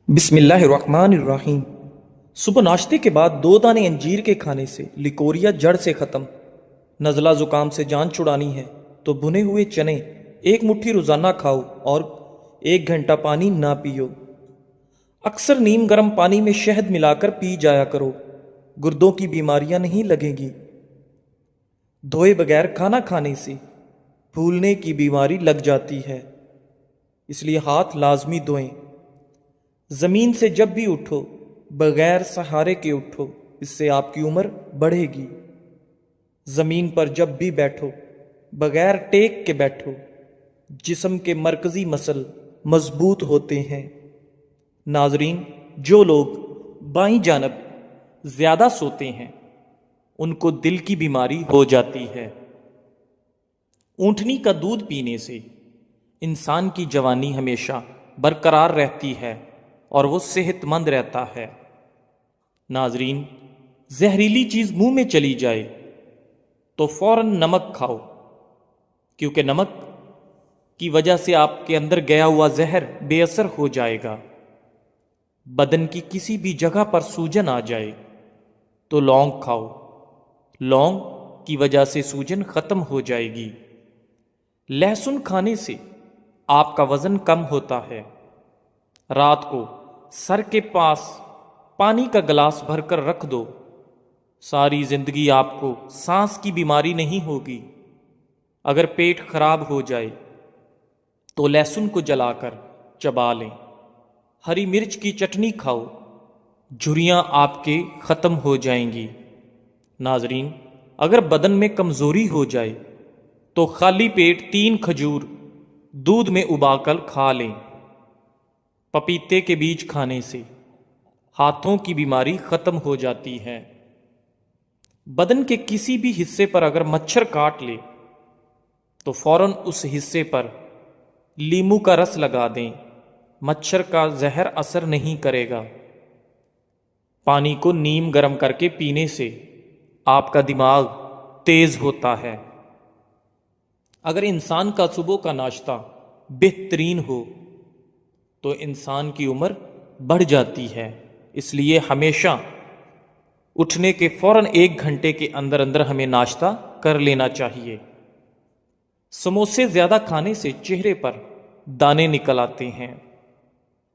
بسم اللہ الرحمن الرحیم۔ صبح ناشتے کے بعد 2 دانے انجیر کے کھانے سے لیکوریا جڑ سے ختم۔ نزلہ زکام سے جان چھڑانی ہے تو بھنے ہوئے چنے 1 مٹھی روزانہ کھاؤ اور 1 گھنٹہ پانی نہ پیو۔ اکثر نیم گرم پانی میں شہد ملا کر پی جایا کرو، گردوں کی بیماریاں نہیں لگیں گی۔ دھوئے بغیر کھانا کھانے سے پھولنے کی بیماری لگ جاتی ہے، اس لیے ہاتھ لازمی دھوئیں۔ زمین سے جب بھی اٹھو بغیر سہارے کے اٹھو، اس سے آپ کی عمر بڑھے گی۔ زمین پر جب بھی بیٹھو بغیر ٹیک کے بیٹھو، جسم کے مرکزی مسل مضبوط ہوتے ہیں۔ ناظرین، جو لوگ بائیں جانب زیادہ سوتے ہیں ان کو دل کی بیماری ہو جاتی ہے۔ اونٹنی کا دودھ پینے سے انسان کی جوانی ہمیشہ برقرار رہتی ہے اور وہ صحت مند رہتا ہے۔ ناظرین، زہریلی چیز منہ میں چلی جائے تو فوراً نمک کھاؤ، کیونکہ نمک کی وجہ سے آپ کے اندر گیا ہوا زہر بے اثر ہو جائے گا۔ بدن کی کسی بھی جگہ پر سوجن آ جائے تو لونگ کھاؤ، لونگ کی وجہ سے سوجن ختم ہو جائے گی۔ لہسن کھانے سے آپ کا وزن کم ہوتا ہے۔ رات کو سر کے پاس پانی کا گلاس بھر کر رکھ دو، ساری زندگی آپ کو سانس کی بیماری نہیں ہوگی۔ اگر پیٹ خراب ہو جائے تو لہسن کو جلا کر چبا لیں۔ ہری مرچ کی چٹنی کھاؤ، جھریاں آپ کے ختم ہو جائیں گی۔ ناظرین، اگر بدن میں کمزوری ہو جائے تو خالی پیٹ 3 کھجور دودھ میں ابال کر کھا لیں۔ پپیتے کے بیج کھانے سے ہاتھوں کی بیماری ختم ہو جاتی ہے۔ بدن کے کسی بھی حصے پر اگر مچھر کاٹ لے تو فوراً اس حصے پر لیموں کا رس لگا دیں، مچھر کا زہر اثر نہیں کرے گا۔ پانی کو نیم گرم کر کے پینے سے آپ کا دماغ تیز ہوتا ہے۔ اگر انسان کا صبح کا ناشتہ بہترین ہو تو انسان کی عمر بڑھ جاتی ہے، اس لیے ہمیشہ اٹھنے کے فوراً 1 گھنٹے کے اندر اندر ہمیں ناشتہ کر لینا چاہیے۔ سموسے زیادہ کھانے سے چہرے پر دانے نکل آتے ہیں۔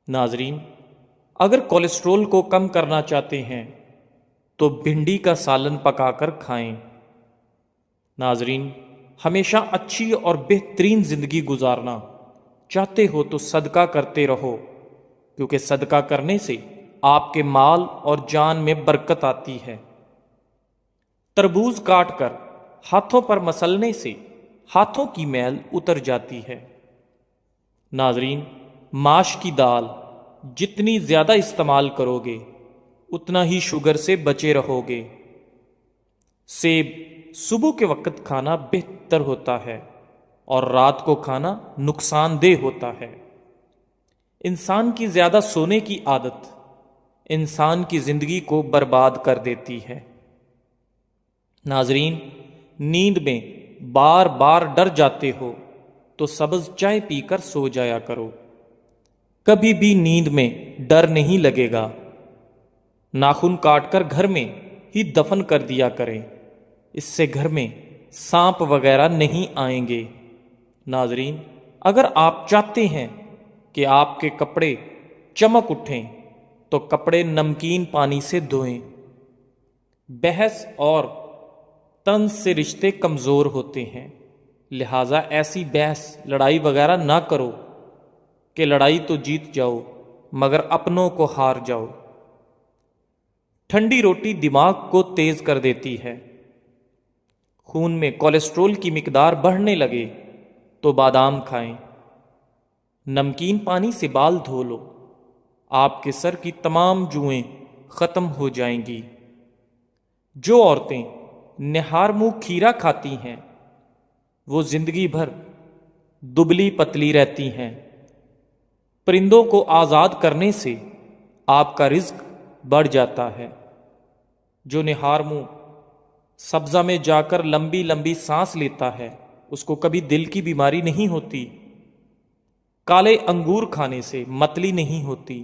ناظرین، اگر کولیسٹرول کو کم کرنا چاہتے ہیں تو بھنڈی کا سالن پکا کر کھائیں۔ ناظرین، ہمیشہ اچھی اور بہترین زندگی گزارنا چاہتے ہو تو صدقہ کرتے رہو، کیونکہ صدقہ کرنے سے آپ کے مال اور جان میں برکت آتی ہے۔ تربوز کاٹ کر ہاتھوں پر مسلنے سے ہاتھوں کی میل اتر جاتی ہے۔ ناظرین، ماش کی دال جتنی زیادہ استعمال کرو گے اتنا ہی شوگر سے بچے رہو گے۔ سیب صبح کے وقت کھانا بہتر ہوتا ہے اور رات کو کھانا نقصان دہ ہوتا ہے۔ انسان کی زیادہ سونے کی عادت انسان کی زندگی کو برباد کر دیتی ہے۔ ناظرین، نیند میں بار بار ڈر جاتے ہو تو سبز چائے پی کر سو جایا کرو، کبھی بھی نیند میں ڈر نہیں لگے گا۔ ناخن کاٹ کر گھر میں ہی دفن کر دیا کریں، اس سے گھر میں سانپ وغیرہ نہیں آئیں گے۔ ناظرین، اگر آپ چاہتے ہیں کہ آپ کے کپڑے چمک اٹھیں تو کپڑے نمکین پانی سے دھوئیں۔ بحث اور طنز سے رشتے کمزور ہوتے ہیں، لہٰذا ایسی بحث لڑائی وغیرہ نہ کرو کہ لڑائی تو جیت جاؤ مگر اپنوں کو ہار جاؤ۔ ٹھنڈی روٹی دماغ کو تیز کر دیتی ہے۔ خون میں کولیسٹرول کی مقدار بڑھنے لگے تو بادام کھائیں۔ نمکین پانی سے بال دھو لو، آپ کے سر کی تمام جوئیں ختم ہو جائیں گی۔ جو عورتیں نہار منہ کھیرا کھاتی ہیں وہ زندگی بھر دبلی پتلی رہتی ہیں۔ پرندوں کو آزاد کرنے سے آپ کا رزق بڑھ جاتا ہے۔ جو نہار منہ سبزہ میں جا کر لمبی لمبی سانس لیتا ہے اس کو کبھی دل کی بیماری نہیں ہوتی۔ کالے انگور کھانے سے متلی نہیں ہوتی۔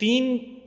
3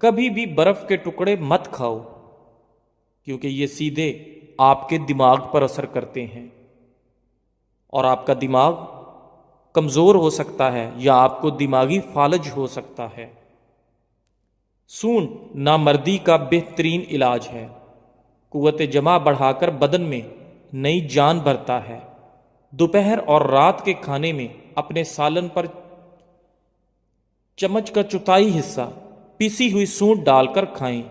کبھی بھی برف کے ٹکڑے مت کھاؤ، کیونکہ یہ سیدھے آپ کے دماغ پر اثر کرتے ہیں اور آپ کا دماغ کمزور ہو سکتا ہے یا آپ کو دماغی فالج ہو سکتا ہے۔ سونڈ نامردی کا بہترین علاج ہے، قوت جمع بڑھا کر بدن میں نئی جان بھرتا ہے۔ دوپہر اور رات کے کھانے میں اپنے سالن پر چمچ کا چوتھائی حصہ پیسی ہوئی سونڈ ڈال کر کھائیں،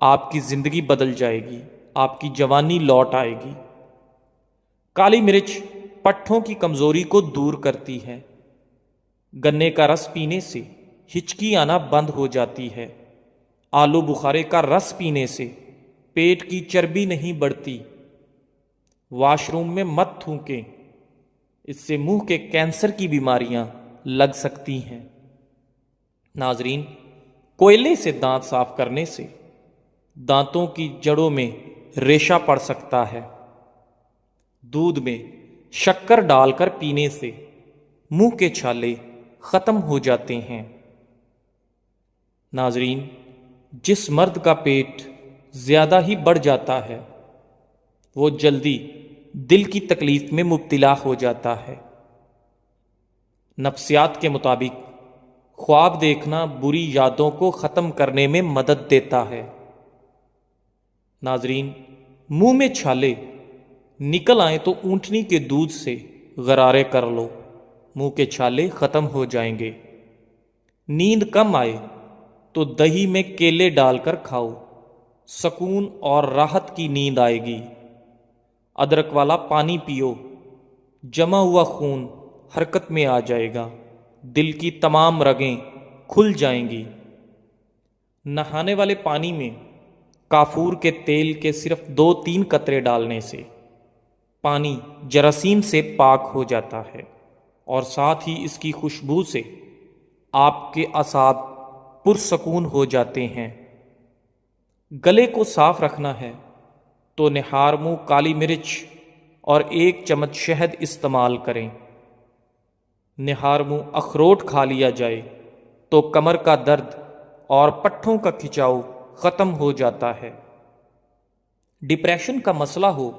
آپ کی زندگی بدل جائے گی، آپ کی جوانی لوٹ آئے گی۔ کالی مرچ پٹھوں کی کمزوری کو دور کرتی ہے۔ گنے کا رس پینے سے ہچکی آنا بند ہو جاتی ہے۔ آلو بخارے کا رس پینے سے پیٹ کی چربی نہیں بڑھتی۔ واش روم میں مت تھوکیں، اس سے منہ کے کینسر کی بیماریاں لگ سکتی ہیں۔ ناظرین، کوئلے سے دانت صاف کرنے سے دانتوں کی جڑوں میں ریشہ پڑ سکتا ہے۔ دودھ میں شکر ڈال کر پینے سے منہ کے چھالے ختم ہو جاتے ہیں۔ ناظرین، جس مرد کا پیٹ زیادہ ہی بڑھ جاتا ہے وہ جلدی دل کی تکلیف میں مبتلا ہو جاتا ہے۔ نفسیات کے مطابق خواب دیکھنا بری یادوں کو ختم کرنے میں مدد دیتا ہے۔ ناظرین، منہ میں چھالے نکل آئیں تو اونٹنی کے دودھ سے غرارے کر لو، منہ کے چھالے ختم ہو جائیں گے۔ نیند کم آئے تو دہی میں کیلے ڈال کر کھاؤ، سکون اور راحت کی نیند آئے گی۔ ادرک والا پانی پیو، جمع ہوا خون حرکت میں آ جائے گا، دل کی تمام رگیں کھل جائیں گی۔ نہانے والے پانی میں کافور کے تیل کے صرف 2-3 قطرے ڈالنے سے پانی جراثیم سے پاک ہو جاتا ہے اور ساتھ ہی اس کی خوشبو سے آپ کے اعصاب پرسکون ہو جاتے ہیں۔ گلے کو صاف رکھنا ہے تو نہار منہ کالی مرچ اور 1 چمچ شہد استعمال کریں۔ نہار منہ اخروٹ کھا لیا جائے تو کمر کا درد اور پٹھوں کا کھچاؤ ختم ہو جاتا ہے۔ ڈپریشن کا مسئلہ ہو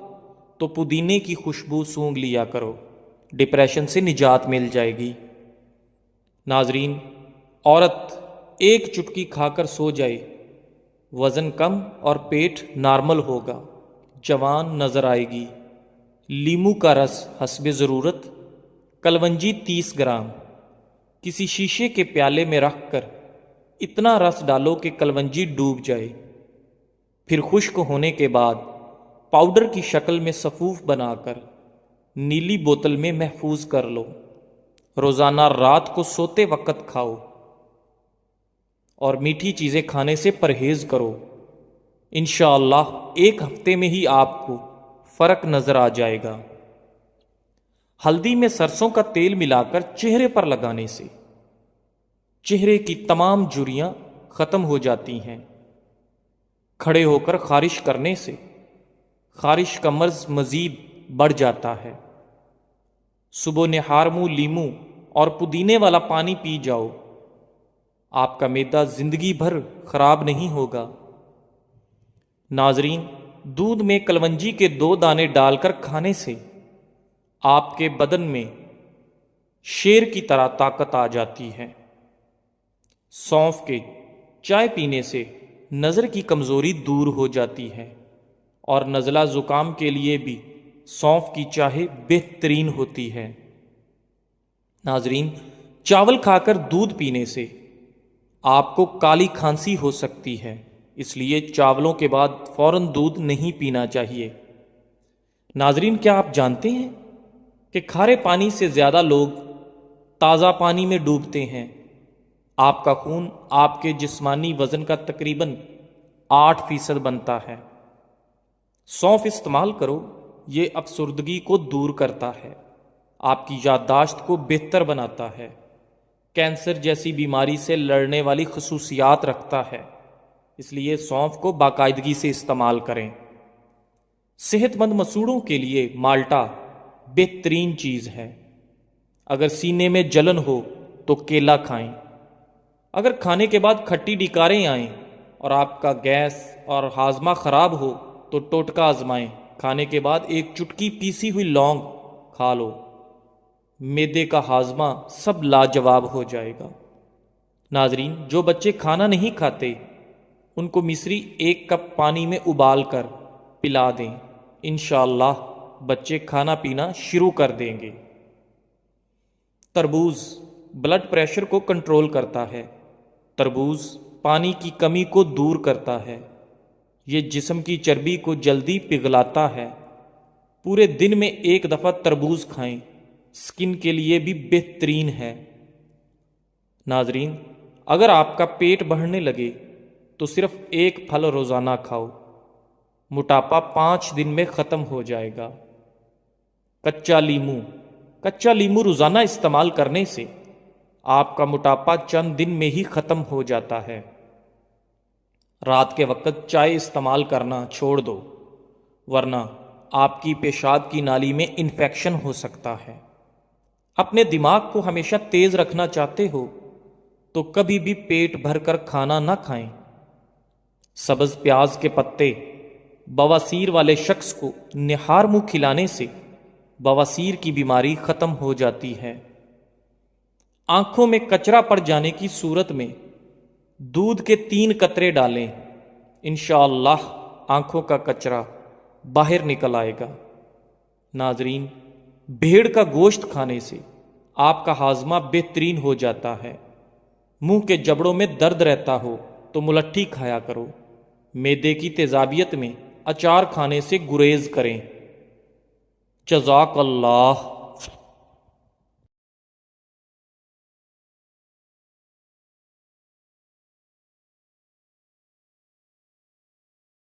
تو پودینے کی خوشبو سونگھ لیا کرو، ڈپریشن سے نجات مل جائے گی۔ ناظرین، عورت 1 چٹکی کھا کر سو جائے، وزن کم اور پیٹ نارمل ہوگا، جوان نظر آئے گی۔ لیمو کا رس حسب ضرورت، کلونجی 30 گرام کسی شیشے کے پیالے میں رکھ کر اتنا رس ڈالو کہ کلونجی ڈوب جائے، پھر خشک ہونے کے بعد پاؤڈر کی شکل میں صفوف بنا کر نیلی بوتل میں محفوظ کر لو۔ روزانہ رات کو سوتے وقت کھاؤ اور میٹھی چیزیں کھانے سے پرہیز کرو۔ انشاءاللہ 1 ہفتے میں ہی آپ کو فرق نظر آ جائے گا۔ ہلدی میں سرسوں کا تیل ملا کر چہرے پر لگانے سے چہرے کی تمام جھریاں ختم ہو جاتی ہیں۔ کھڑے ہو کر خارش کرنے سے خارش کا مرض مزید بڑھ جاتا ہے۔ صبح نہار منہ لیمو اور پودینے والا پانی پی جاؤ، آپ کا معدہ زندگی بھر خراب نہیں ہوگا۔ ناظرین، دودھ میں کلونجی کے 2 دانے ڈال کر کھانے سے آپ کے بدن میں شیر کی طرح طاقت آ جاتی ہے۔ سونف کے چائے پینے سے نظر کی کمزوری دور ہو جاتی ہے اور نزلہ زکام کے لیے بھی سونف کی چائے بہترین ہوتی ہے۔ ناظرین، چاول کھا کر دودھ پینے سے آپ کو کالی کھانسی ہو سکتی ہے، اس لیے چاولوں کے بعد فوراً دودھ نہیں پینا چاہیے۔ ناظرین، کیا آپ جانتے ہیں کہ کھارے پانی سے زیادہ لوگ تازہ پانی میں ڈوبتے ہیں؟ آپ کا خون آپ کے جسمانی وزن کا تقریباً 8% بنتا ہے۔ سونف استعمال کرو، یہ افسردگی کو دور کرتا ہے، آپ کی یادداشت کو بہتر بناتا ہے، کینسر جیسی بیماری سے لڑنے والی خصوصیات رکھتا ہے، اس لیے سونف کو باقاعدگی سے استعمال کریں۔ صحت مند مسوڑوں کے لیے مالٹا بہترین چیز ہے۔ اگر سینے میں جلن ہو تو کیلا کھائیں۔ اگر کھانے کے بعد کھٹی ڈکاریں آئیں اور آپ کا گیس اور ہاضمہ خراب ہو تو ٹوٹکا آزمائیں، کھانے کے بعد ایک چٹکی پیسی ہوئی لونگ کھا لو، معدے کا ہاضمہ سب لاجواب ہو جائے گا۔ ناظرین، جو بچے کھانا نہیں کھاتے ان کو مصری 1 کپ پانی میں ابال کر پلا دیں، انشاءاللہ بچے کھانا پینا شروع کر دیں گے۔ تربوز بلڈ پریشر کو کنٹرول کرتا ہے۔ تربوز پانی کی کمی کو دور کرتا ہے۔ یہ جسم کی چربی کو جلدی پگھلاتا ہے۔ پورے دن میں 1 دفعہ تربوز کھائیں، سکن کے لیے بھی بہترین ہے۔ ناظرین، اگر آپ کا پیٹ بڑھنے لگے تو صرف 1 پھل روزانہ کھاؤ، موٹاپا 5 دن میں ختم ہو جائے گا۔ کچا لیمو روزانہ استعمال کرنے سے آپ کا موٹاپا چند دن میں ہی ختم ہو جاتا ہے۔ رات کے وقت چائے استعمال کرنا چھوڑ دو، ورنہ آپ کی پیشاب کی نالی میں انفیکشن ہو سکتا ہے۔ اپنے دماغ کو ہمیشہ تیز رکھنا چاہتے ہو تو کبھی بھی پیٹ بھر کر کھانا نہ کھائیں۔ سبز پیاز کے پتے بواسیر والے شخص کو نہار منہ کھلانے سے بواسیر کی بیماری ختم ہو جاتی ہے۔ آنکھوں میں کچرا پڑ جانے کی صورت میں دودھ کے 3 قطرے ڈالیں، انشاءاللہ آنکھوں کا کچرا باہر نکل آئے گا۔ ناظرین، بھیڑ کا گوشت کھانے سے آپ کا ہاضمہ بہترین ہو جاتا ہے۔ منہ کے جبڑوں میں درد رہتا ہو تو ملٹھی کھایا کرو۔ معدے کی تیزابیت میں اچار کھانے سے گریز کریں۔ جزاک اللہ۔